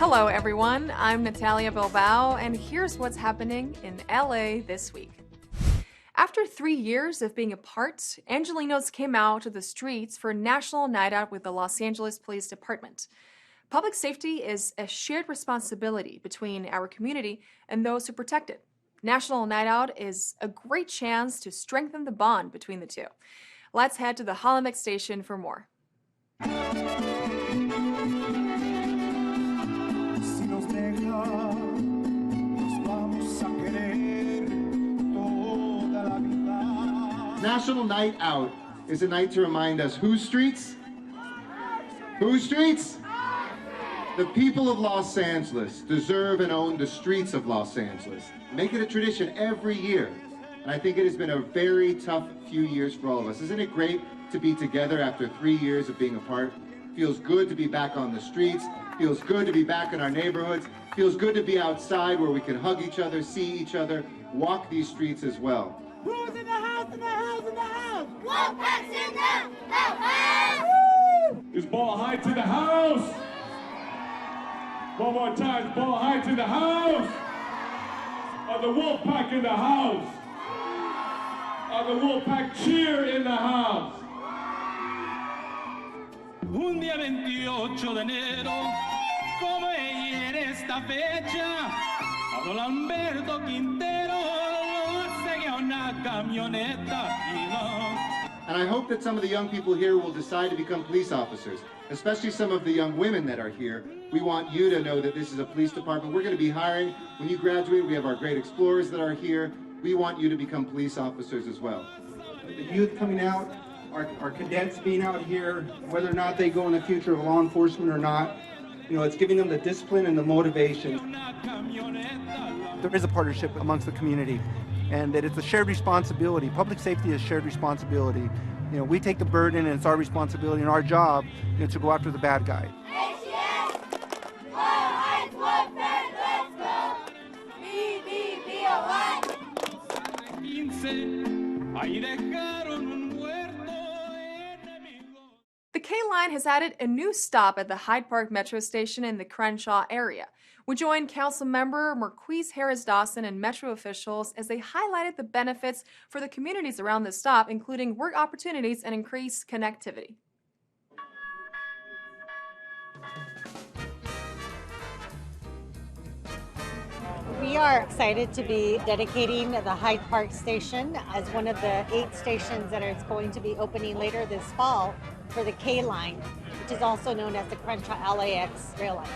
Hello, everyone. I'm Natalia Bilbao, and here's what's happening in LA this week. After 3 years of being apart, Angelinos came out to the streets for a national night out with the Los Angeles Police Department. Public safety is a shared responsibility between our community and those who protect it. National Night Out is a great chance to strengthen the bond between the two. Let's head to the Hollenbeck station for more. National Night Out is a night to remind us whose streets? Whose streets? The people of Los Angeles deserve and own the streets of Los Angeles. Make it a tradition every year. And I think it has been a very tough few years for all of us. Isn't it great to be together after 3 years of being apart? Feels good to be back on the streets. Feels good to be back in our neighborhoods. Feels good to be outside where we can hug each other, see each other, walk these streets as well. Who's in the house, in the house, in the house? Wolfpack's in the house! Is ball high to the house? One more time, ball high to the house. Are the Wolfpack in the house? Are the Wolfpack cheer in the house? Un día 28 de enero, como ayer esta fecha, a don Alberto Quintero seguía una camioneta. And I hope that some of the young people here will decide to become police officers, especially some of the young women that are here. We want you to know that this is a police department. We're going to be hiring. When you graduate, we have our great explorers that are here. We want you to become police officers as well. The youth coming out, our cadets being out here, whether or not they go in the future of law enforcement or not, you know, it's giving them the discipline and the motivation. There is a partnership amongst the community, and that it's a shared responsibility. Public safety is shared responsibility. You know, we take the burden, and it's our responsibility and our job, you know, to go after the bad guy. KJazz! Hyde, Lifeguard, let's go! BBBOI! The K line has added a new stop at the Hyde Park Metro station in the Crenshaw area. We joined Council Member Marquez Harris-Dawson and Metro officials as they highlighted the benefits for the communities around the stop, including work opportunities and increased connectivity. We are excited to be dedicating the Hyde Park station as one of the 8 stations that is going to be opening later this fall for the K line, which is also known as the Crenshaw LAX rail line.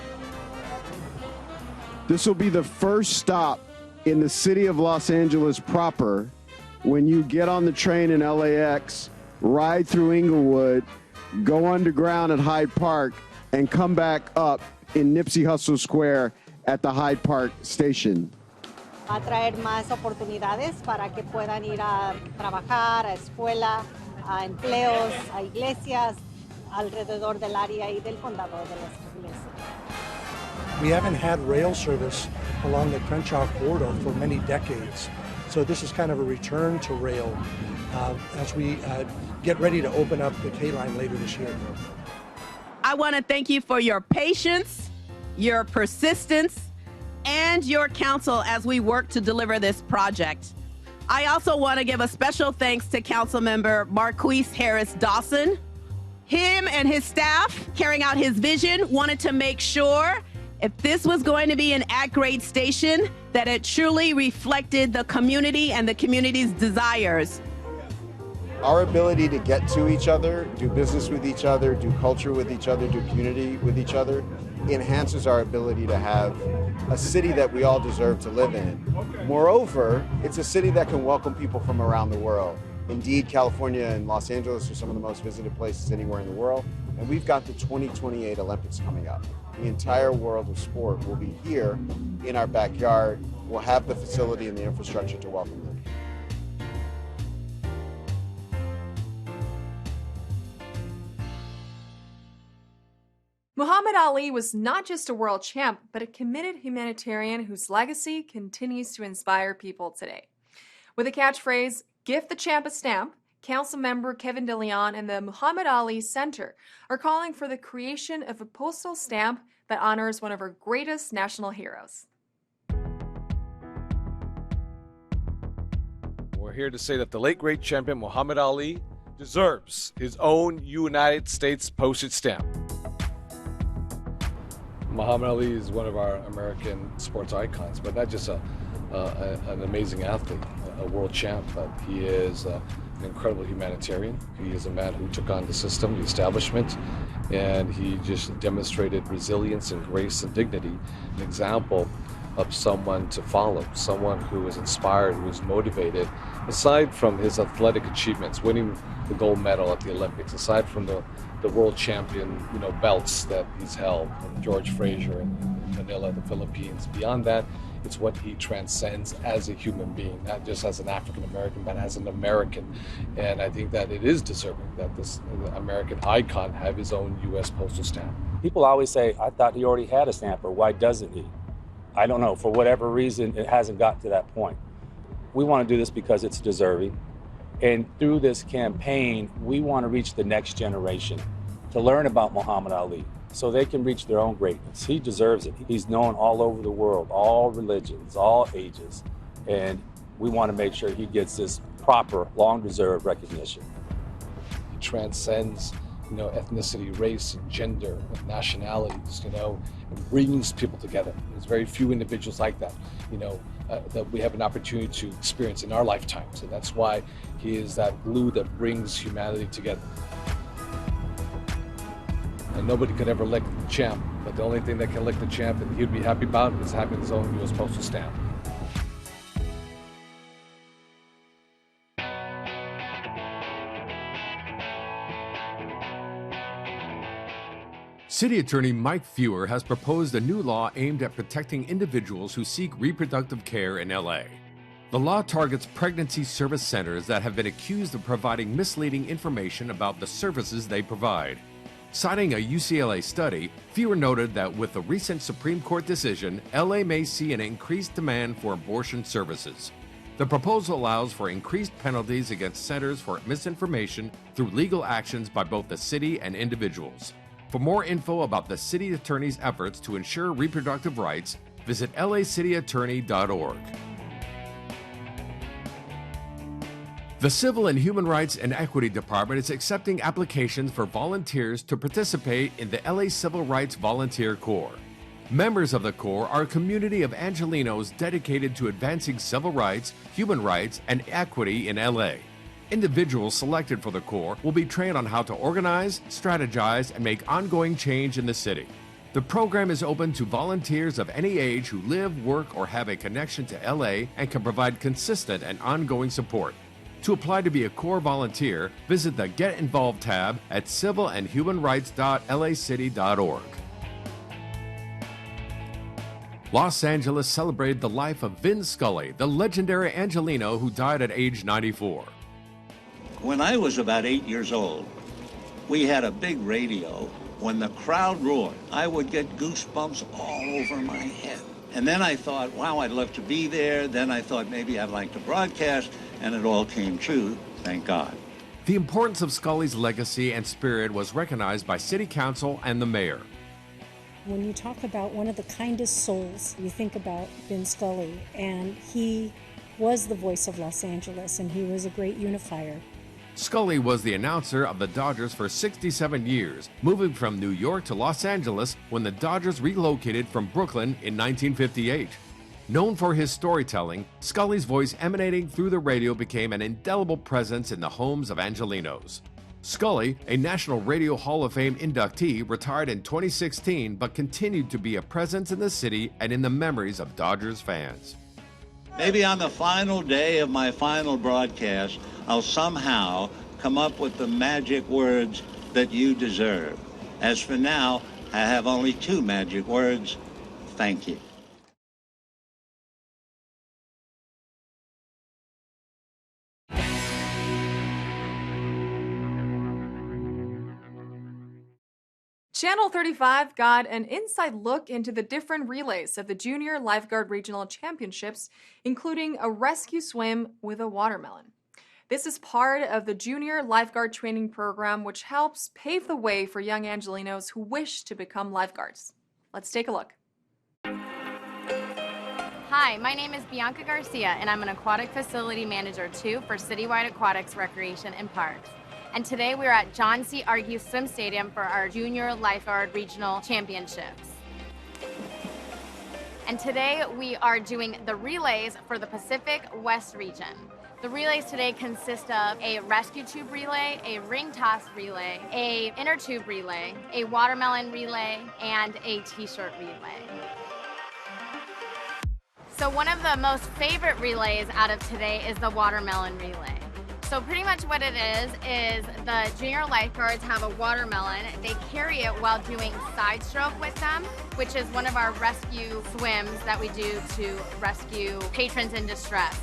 This will be the first stop in the city of Los Angeles proper when you get on the train in LAX, ride through Inglewood, go underground at Hyde Park, and come back up in Nipsey Hussle Square at the Hyde Park station. Va a traer más oportunidades para que puedan ir a trabajar, a escuela, a empleos, a iglesias alrededor del área y del condado de Los Ángeles. We haven't had rail service along the Crenshaw corridor for many decades, so this is kind of a return to rail as we get ready to open up the K line later this year. I want to thank you for your patience, your persistence, and your counsel as we work to deliver this project. I also want to give a special thanks to Councilmember Marquez Harris-Dawson. Him and his staff, carrying out his vision, wanted to make sure if this was going to be an at-grade station, that it truly reflected the community and the community's desires. Our ability to get to each other, do business with each other, do culture with each other, do community with each other, enhances our ability to have a city that we all deserve to live in. Moreover, it's a city that can welcome people from around the world. Indeed, California and Los Angeles are some of the most visited places anywhere in the world, and we've got the 2028 Olympics coming up. The entire world of sport will be here in our backyard. We'll have the facility and the infrastructure to welcome them. Muhammad Ali was not just a world champ, but a committed humanitarian whose legacy continues to inspire people today. With the catchphrase, "Give the champ a stamp," Councilmember Kevin DeLeon and the Muhammad Ali Center are calling for the creation of a postal stamp that honors one of our greatest national heroes. We're here to say that the late great champion Muhammad Ali deserves his own United States postage stamp. Muhammad Ali is one of our American sports icons, but not just an amazing athlete, a world champ, but he is an incredible humanitarian. He is a man who took on the system, the establishment, and he just demonstrated resilience and grace and dignity, an example of someone to follow, someone who is inspired, who is motivated. Aside from his athletic achievements, winning the gold medal at the Olympics, aside from the world champion, belts that he's held, from George Frazier in Manila, the Philippines. Beyond that, it's what he transcends as a human being, not just as an African American, but as an American. And I think that it is deserving that this American icon have his own U.S. postal stamp. People always say, I thought he already had a stamp, or why doesn't he? I don't know. For whatever reason, it hasn't gotten to that point. We want to do this because it's deserving. And through this campaign, we want to reach the next generation to learn about Muhammad Ali so they can reach their own greatness. He deserves it. He's known all over the world, all religions, all ages. And we want to make sure he gets this proper, long-deserved recognition. He transcends ethnicity, race, and gender, and nationalities, and brings people together. There's very few individuals like that, that we have an opportunity to experience in our lifetime. So that's why he is that glue that brings humanity together. And nobody could ever lick the champ, but the only thing that can lick the champ and he'd be happy about is having his own U.S. postal stamp. City Attorney Mike Fewer has proposed a new law aimed at protecting individuals who seek reproductive care in LA. The law targets pregnancy service centers that have been accused of providing misleading information about the services they provide. Citing a UCLA study, Fewer noted that with the recent Supreme Court decision, LA may see an increased demand for abortion services. The proposal allows for increased penalties against centers for misinformation through legal actions by both the city and individuals. For more info about the city attorney's efforts to ensure reproductive rights, visit lacityattorney.org. The Civil and Human Rights and Equity Department is accepting applications for volunteers to participate in the LA Civil Rights Volunteer Corps. Members of the Corps are a community of Angelenos dedicated to advancing civil rights, human rights, and equity in LA. Individuals selected for the Corps will be trained on how to organize, strategize, and make ongoing change in the city. The program is open to volunteers of any age who live, work, or have a connection to LA and can provide consistent and ongoing support. To apply to be a Corps volunteer, visit the Get Involved tab at civilandhumanrights.lacity.org. Los Angeles celebrated the life of Vin Scully, the legendary Angeleno who died at age 94. When I was about 8 years old, we had a big radio. When the crowd roared, I would get goosebumps all over my head. And then I thought, wow, I'd love to be there. Then I thought maybe I'd like to broadcast, and it all came true, thank God. The importance of Scully's legacy and spirit was recognized by City Council and the mayor. When you talk about one of the kindest souls, you think about Vin Scully, and he was the voice of Los Angeles, and he was a great unifier. Scully was the announcer of the Dodgers for 67 years, moving from New York to Los Angeles when the Dodgers relocated from Brooklyn in 1958. Known for his storytelling, Scully's voice emanating through the radio became an indelible presence in the homes of Angelenos. Scully, a National Radio Hall of Fame inductee, retired in 2016 but continued to be a presence in the city and in the memories of Dodgers fans. Maybe on the final day of my final broadcast, I'll somehow come up with the magic words that you deserve. As for now, I have only 2 magic words. Thank you. Channel 35 got an inside look into the different relays of the Junior Lifeguard Regional Championships, including a rescue swim with a watermelon. This is part of the Junior Lifeguard Training Program, which helps pave the way for young Angelenos who wish to become lifeguards. Let's take a look. Hi, my name is Bianca Garcia, and I'm an Aquatic Facility Manager 2 for Citywide Aquatics Recreation and Parks. And today we're at John C. Argue Swim Stadium for our Junior Lifeguard Regional Championships. And today we are doing the relays for the Pacific West region. The relays today consist of a rescue tube relay, a ring toss relay, a inner tube relay, a watermelon relay, and a t-shirt relay. So one of the most favorite relays out of today is the watermelon relay. So pretty much what it is the junior lifeguards have a watermelon. They carry it while doing side stroke with them, which is one of our rescue swims that we do to rescue patrons in distress.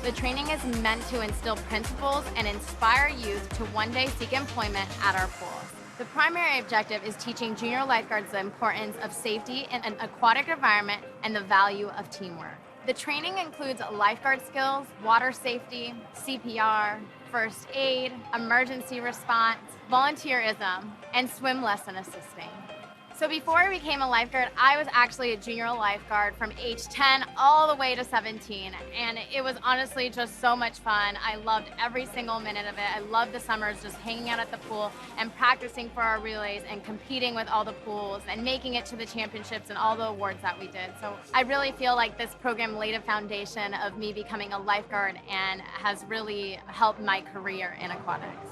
The training is meant to instill principles and inspire youth to one day seek employment at our pools. The primary objective is teaching junior lifeguards the importance of safety in an aquatic environment and the value of teamwork. The training includes lifeguard skills, water safety, CPR, first aid, emergency response, volunteerism, and swim lesson assisting. So before I became a lifeguard, I was actually a junior lifeguard from age 10 all the way to 17. And it was honestly just so much fun. I loved every single minute of it. I loved the summers just hanging out at the pool and practicing for our relays and competing with all the pools and making it to the championships and all the awards that we did. So I really feel like this program laid a foundation of me becoming a lifeguard and has really helped my career in aquatics.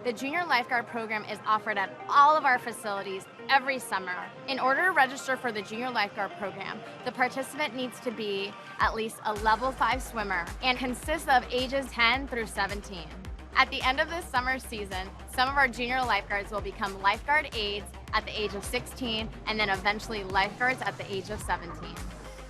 The Junior Lifeguard program is offered at all of our facilities every summer. In order to register for the Junior Lifeguard program, the participant needs to be at least a level 5 swimmer and consists of ages 10 through 17. At the end of this summer season, some of our junior lifeguards will become lifeguard aides at the age of 16 and then eventually lifeguards at the age of 17.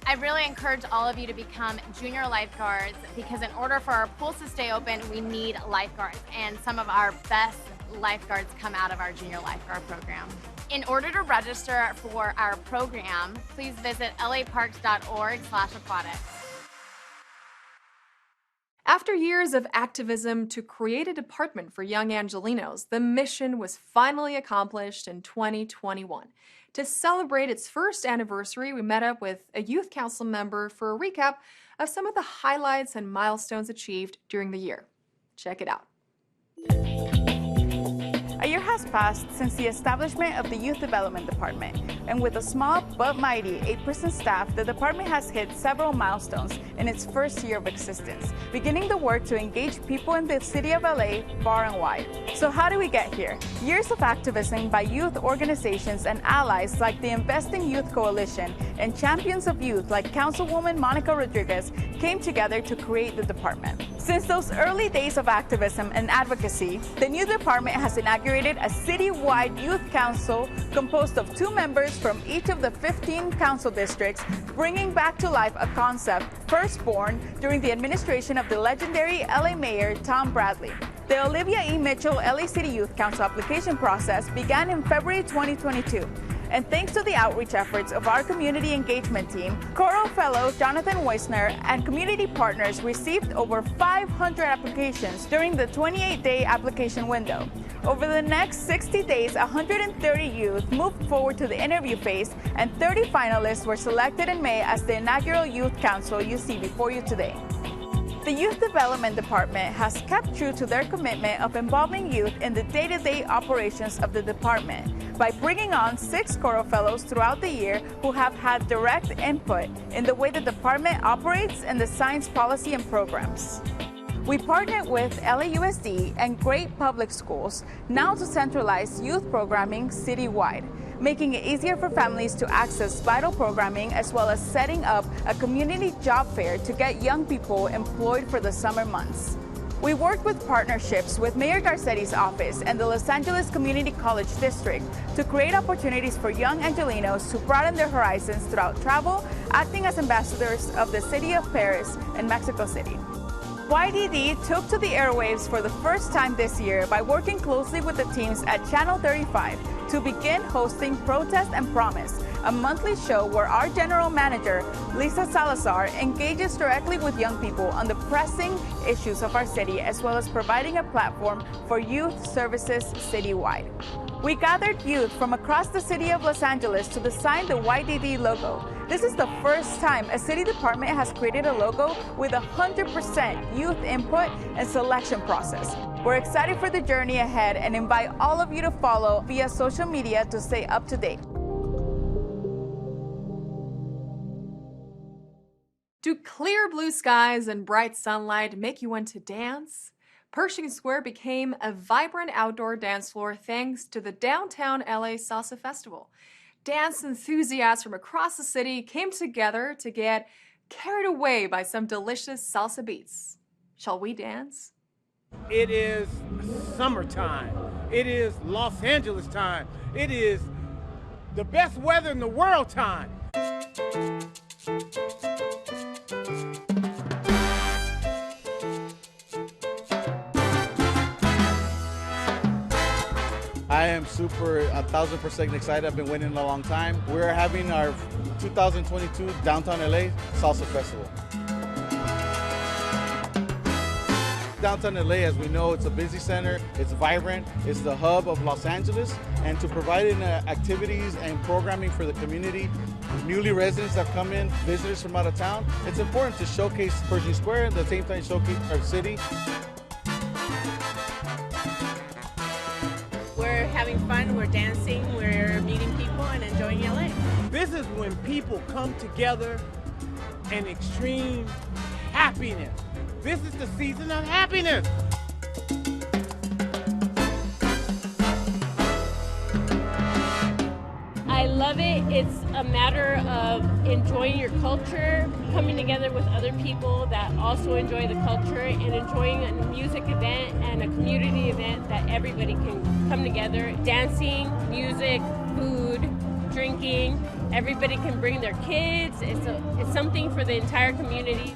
I really encourage all of you to become junior lifeguards because in order for our pools to stay open, we need lifeguards, and some of our best lifeguards come out of our junior lifeguard program. In order to register for our program, please visit laparks.org/aquatics. After years of activism to create a department for young Angelenos, the mission was finally accomplished in 2021. To celebrate its first anniversary, we met up with a youth council member for a recap of some of the highlights and milestones achieved during the year. Check it out. A year has passed since the establishment of the Youth Development Department, and with a small but mighty 8-person staff, the department has hit several milestones in its first year of existence, beginning the work to engage people in the city of LA far and wide. So how did we get here? Years of activism by youth organizations and allies like the Investing Youth Coalition and champions of youth like Councilwoman Monica Rodriguez came together to create the department. Since those early days of activism and advocacy, the new department has inaugurated a citywide youth council composed of 2 members from each of the 15 council districts, bringing back to life a concept first born during the administration of the legendary LA Mayor Tom Bradley. The Olivia E. Mitchell LA City Youth Council application process began in February 2022. And thanks to the outreach efforts of our community engagement team, Coro Fellow Jonathan Weissner and community partners received over 500 applications during the 28-day application window. Over the next 60 days, 130 youth moved forward to the interview phase, and 30 finalists were selected in May as the inaugural Youth Council you see before you today. The Youth Development Department has kept true to their commitment of involving youth in the day-to-day operations of the department by bringing on 6 Coro Fellows throughout the year who have had direct input in the way the department operates and designs policy and programs. We partnered with LAUSD and Great Public Schools now to centralize youth programming citywide, making it easier for families to access vital programming as well as setting up a community job fair to get young people employed for the summer months. We worked with partnerships with Mayor Garcetti's office and the Los Angeles Community College District to create opportunities for young Angelenos to broaden their horizons throughout travel, acting as ambassadors of the city of Paris and Mexico City. YDD took to the airwaves for the first time this year by working closely with the teams at Channel 35 to begin hosting Protest and Promise, a monthly show where our general manager, Lisa Salazar, engages directly with young people on the pressing issues of our city, as well as providing a platform for youth services citywide. We gathered youth from across the city of Los Angeles to design the YDD logo. This is the first time a city department has created a logo with 100% youth input and selection process. We're excited for the journey ahead and invite all of you to follow via social media to stay up to date. Do clear blue skies and bright sunlight make you want to dance? Pershing Square became a vibrant outdoor dance floor thanks to the Downtown LA Salsa Festival. Dance enthusiasts from across the city came together to get carried away by some delicious salsa beats. Shall we dance? It is summertime. It is Los Angeles time. It is the best weather in the world time. I am super 1,000% excited. I've been waiting a long time. We're having our 2022 Downtown LA Salsa Festival. Downtown LA, as we know, it's a busy center, it's vibrant, it's the hub of Los Angeles, and to provide activities and programming for the community, newly residents that come in, visitors from out of town, it's important to showcase Pershing Square and at the same time showcase our city. We're having fun, we're dancing, we're meeting people and enjoying LA. This is when people come together in extreme happiness. This is the season of happiness. I love it. It's a matter of enjoying your culture, coming together with other people that also enjoy the culture, and enjoying a music event and a community event that everybody can come together. Dancing, music, food, drinking. Everybody can bring their kids. It's something for the entire community.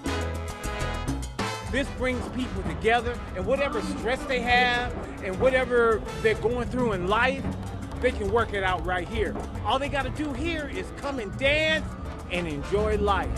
This brings people together, and whatever stress they have and whatever they're going through in life, they can work it out right here. All they got to do here is come and dance and enjoy life.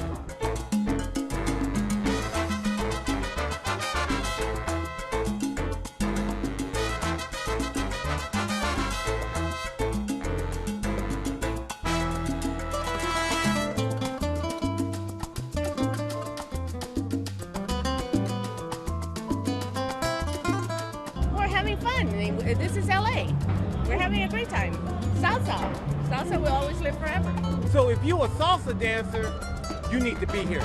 This is LA. We're having a great time. Salsa. Salsa will always live forever. So if you're a salsa dancer, you need to be here.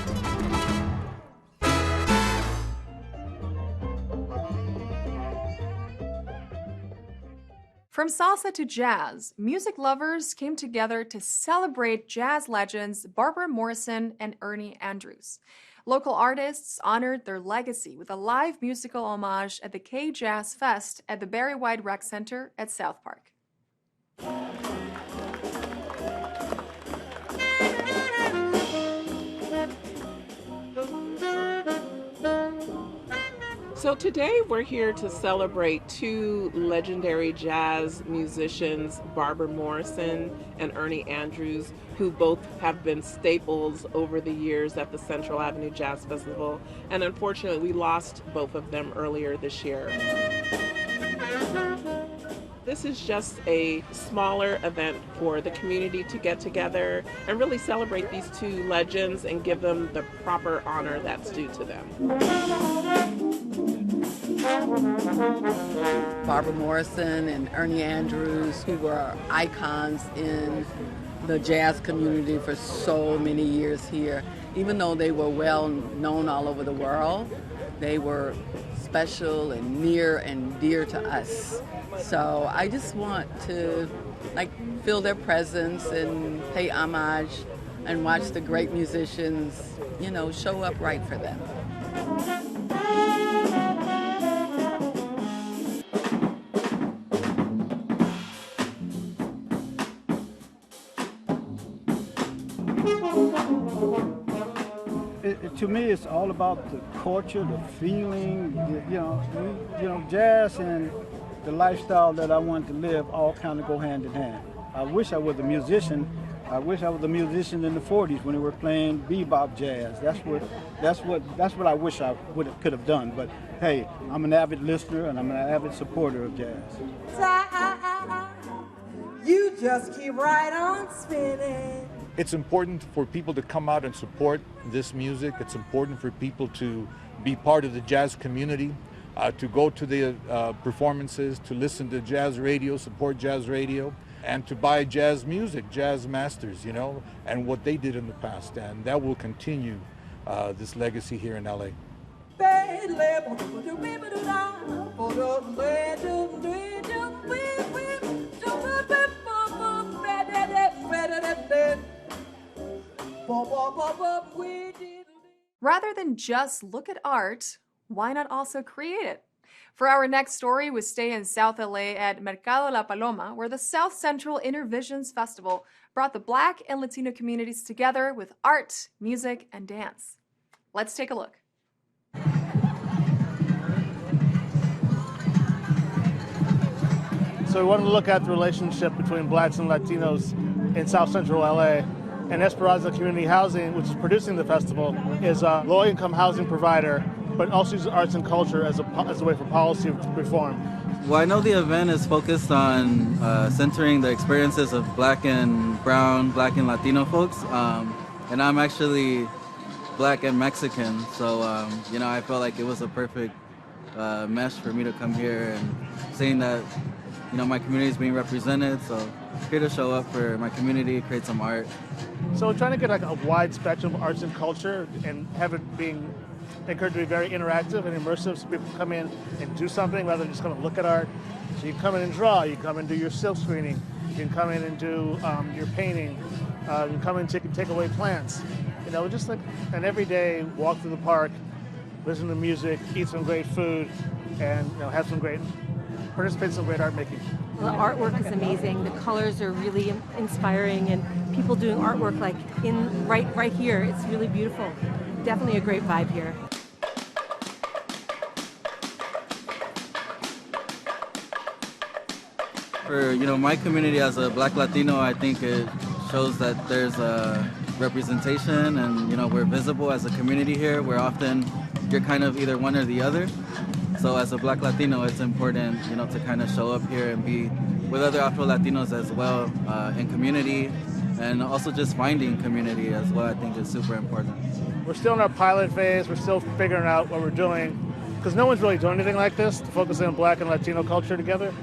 From salsa to jazz, music lovers came together to celebrate jazz legends Barbara Morrison and Ernie Andrews. Local artists honored their legacy with a live musical homage at the KJazz Fest at the Barry White Rec Center at South Park. So today we're here to celebrate two legendary jazz musicians, Barbara Morrison and Ernie Andrews, who both have been staples over the years at the Central Avenue Jazz Festival. And unfortunately, we lost both of them earlier this year. This is just a smaller event for the community to get together and really celebrate these two legends and give them the proper honor that's due to them. Barbara Morrison and Ernie Andrews, who were icons in the jazz community for so many years here. Even though they were well known all over the world, they were special and near and dear to us. So I just want to feel their presence and pay homage and watch the great musicians, show up right for them. To me, it's all about the culture, the feeling, jazz and the lifestyle that I want to live all kind of go hand in hand. I wish I was a musician I wish I was a musician in the 40s when they were playing bebop jazz. That's what I wish I could have done. But hey, I'm an avid listener and I'm an avid supporter of jazz. You just keep right on spinning. It's important for people to come out and support this music. It's important for people to be part of the jazz community, to go to the performances, to listen to jazz radio, support jazz radio, and to buy jazz music, jazz masters, and what they did in the past. And that will continue this legacy here in LA. Rather than just look at art, why not also create it? For our next story, we stay in South LA at Mercado La Paloma, where the South Central Innervisions Festival brought the Black and Latino communities together with art, music, and dance. Let's take a look. So we wanted to look at the relationship between Blacks and Latinos in South Central LA. And Esperanza Community Housing, which is producing the festival, is a low-income housing provider, but also uses arts and culture as a way for policy reform. Well, I know the event is focused on centering the experiences of Black and Brown, Black and Latino folks, and I'm actually Black and Mexican, so I felt like it was a perfect mesh for me to come here and saying that my community is being represented, so here to show up for my community, create some art. So we're trying to get like a wide spectrum of arts and culture and have it being encouraged to be very interactive and immersive, so people come in and do something rather than just come and look at art. So you come in and draw, you come and do your silk screening, you can come in and do your painting, you can come in and take away plants. Just like an everyday walk through the park, listen to music, eat some great food, and have some great, participate in some great art making. The artwork is amazing. The colors are really inspiring, and people doing artwork like right here. It's really beautiful. Definitely a great vibe here. For my community as a Black Latino, I think it shows that there's a representation, and we're visible as a community here. We're often you're kind of either one or the other. So as a Black Latino, it's important, to kind of show up here and be with other Afro-Latinos as well in community, and also just finding community as well, I think is super important. We're still in our pilot phase. We're still figuring out what we're doing, because no one's really doing anything like this, to focus on Black and Latino culture together.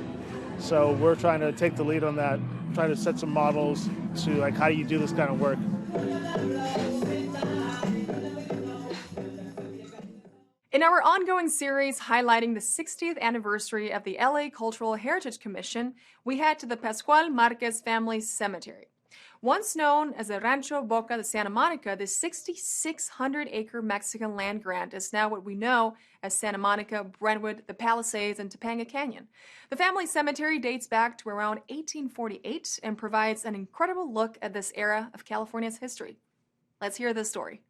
So we're trying to take the lead on that, trying to set some models to like how do you do this kind of work. In our ongoing series highlighting the 60th anniversary of the LA Cultural Heritage Commission, we head to the Pascual Marquez family cemetery. Once known as the Rancho Boca de Santa Monica, this 6,600-acre Mexican land grant is now what we know as Santa Monica, Brentwood, the Palisades, and Topanga Canyon. The family cemetery dates back to around 1848 and provides an incredible look at this era of California's history. Let's hear this story.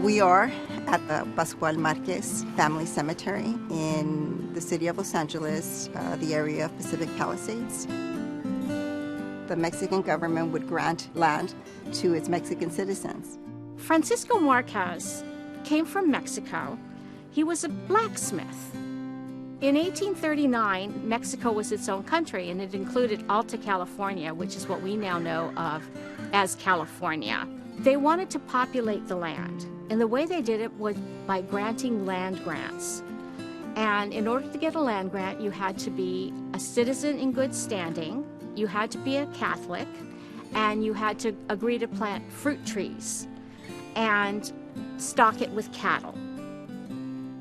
We are at the Pascual Marquez Family Cemetery in the city of Los Angeles, the area of Pacific Palisades. The Mexican government would grant land to its Mexican citizens. Francisco Marquez came from Mexico. He was a blacksmith. In 1839, Mexico was its own country, and it included Alta California, which is what we now know of as California. They wanted to populate the land, and the way they did it was by granting land grants. And in order to get a land grant, you had to be a citizen in good standing, you had to be a Catholic, and you had to agree to plant fruit trees and stock it with cattle.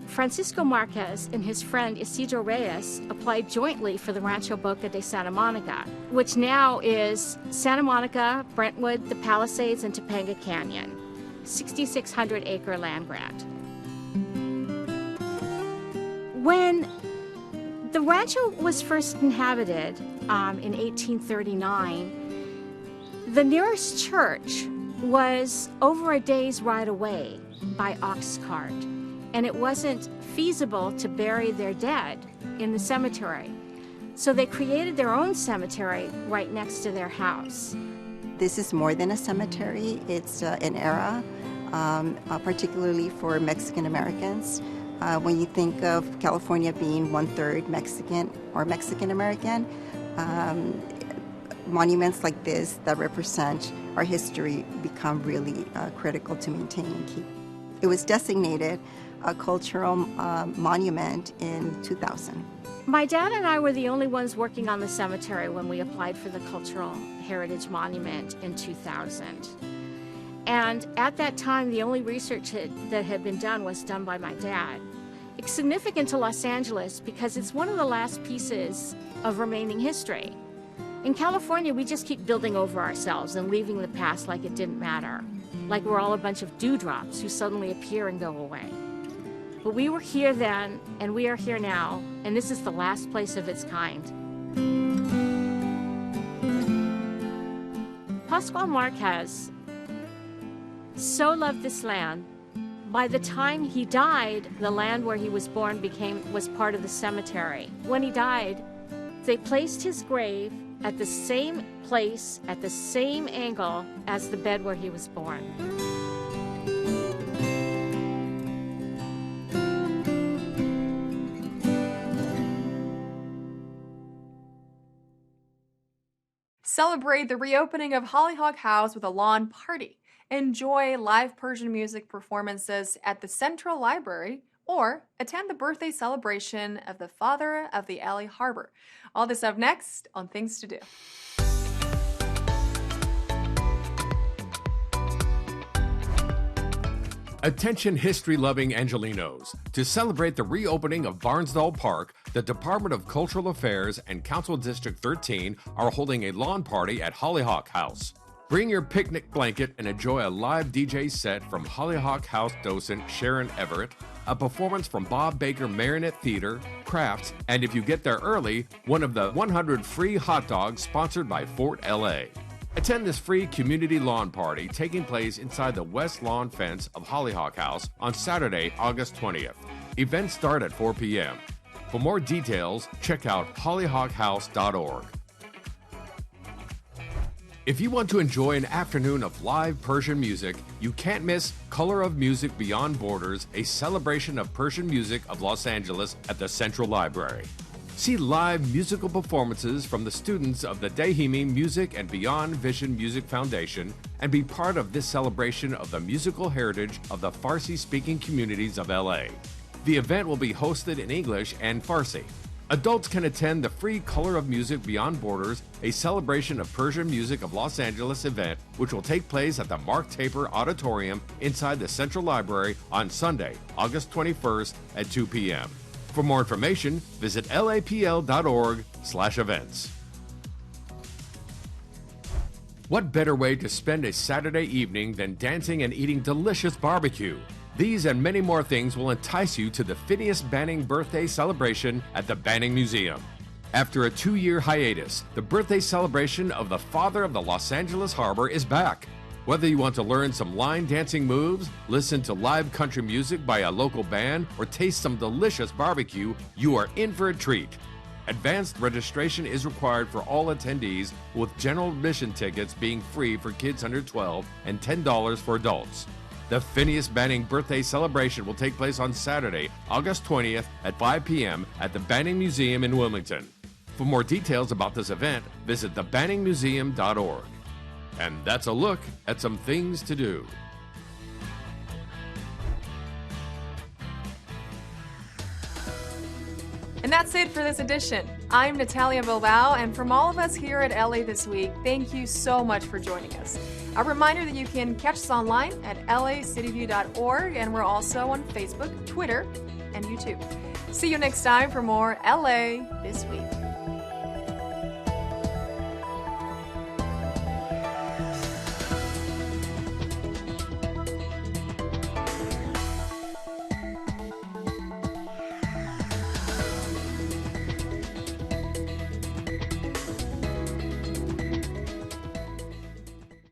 Francisco Marquez and his friend Isidro Reyes applied jointly for the Rancho Boca de Santa Monica, which now is Santa Monica, Brentwood, the Palisades, and Topanga Canyon, 6,600-acre land grant. When The rancho was first inhabited in 1839. The nearest church was over a day's ride away by ox cart, and it wasn't feasible to bury their dead in the cemetery. So they created their own cemetery right next to their house. This is more than a cemetery. It's an era, particularly for Mexican Americans. When you think of California being 1/3 Mexican or Mexican American, monuments like this that represent our history become really critical to maintain and keep. It was designated a cultural monument in 2000. My dad and I were the only ones working on the cemetery when we applied for the Cultural Heritage Monument in 2000. And at that time, the only research that had been done was done by my dad. It's significant to Los Angeles because it's one of the last pieces of remaining history. In California, we just keep building over ourselves and leaving the past like it didn't matter, like we're all a bunch of dewdrops who suddenly appear and go away. But we were here then, and we are here now, and this is the last place of its kind. Pascual Marquez so loved this land. By the time he died, the land where he was born was part of the cemetery. When he died, they placed his grave at the same place, at the same angle as the bed where he was born. Celebrate the reopening of Hollyhock House with a lawn party. Enjoy live Persian music performances at the Central Library, or attend the birthday celebration of the father of the LA Harbor. All this up next on Things to Do. Attention history-loving Angelinos. To celebrate the reopening of Barnsdall Park, the Department of Cultural Affairs and Council District 13 are holding a lawn party at Hollyhock House. Bring your picnic blanket and enjoy a live DJ set from Hollyhock House docent Sharon Everett, a performance from Bob Baker Marionette Theater, crafts, and if you get there early, one of the 100 free hot dogs sponsored by Fort LA. Attend this free community lawn party taking place inside the west lawn fence of Hollyhock House on Saturday, August 20th. Events start at 4 p.m. For more details, check out hollyhockhouse.org. If you want to enjoy an afternoon of live Persian music, you can't miss Color of Music Beyond Borders, a celebration of Persian music of Los Angeles at the Central Library. See live musical performances from the students of the Dehimi Music and Beyond Vision Music Foundation and be part of this celebration of the musical heritage of the Farsi-speaking communities of LA. The event will be hosted in English and Farsi. Adults can attend the free Color of Music Beyond Borders, a celebration of Persian music of Los Angeles event, which will take place at the Mark Taper Auditorium inside the Central Library on Sunday, August 21st at 2 p.m. For more information, visit lapl.org/events. What better way to spend a Saturday evening than dancing and eating delicious barbecue? These and many more things will entice you to the Phineas Banning birthday celebration at the Banning Museum. After a 2-year hiatus, the birthday celebration of the father of the Los Angeles Harbor is back. Whether you want to learn some line dancing moves, listen to live country music by a local band, or taste some delicious barbecue, you are in for a treat. Advanced registration is required for all attendees, with general admission tickets being free for kids under 12 and $10 for adults. The Phineas Banning birthday celebration will take place on Saturday, August 20th at 5 p.m. at the Banning Museum in Wilmington. For more details about this event, visit thebanningmuseum.org. And that's a look at some things to do. And that's it for this edition. I'm Natalia Bilbao, and from all of us here at LA This Week, thank you so much for joining us. A reminder that you can catch us online at lacityview.org, and we're also on Facebook, Twitter, and YouTube. See you next time for more LA This Week.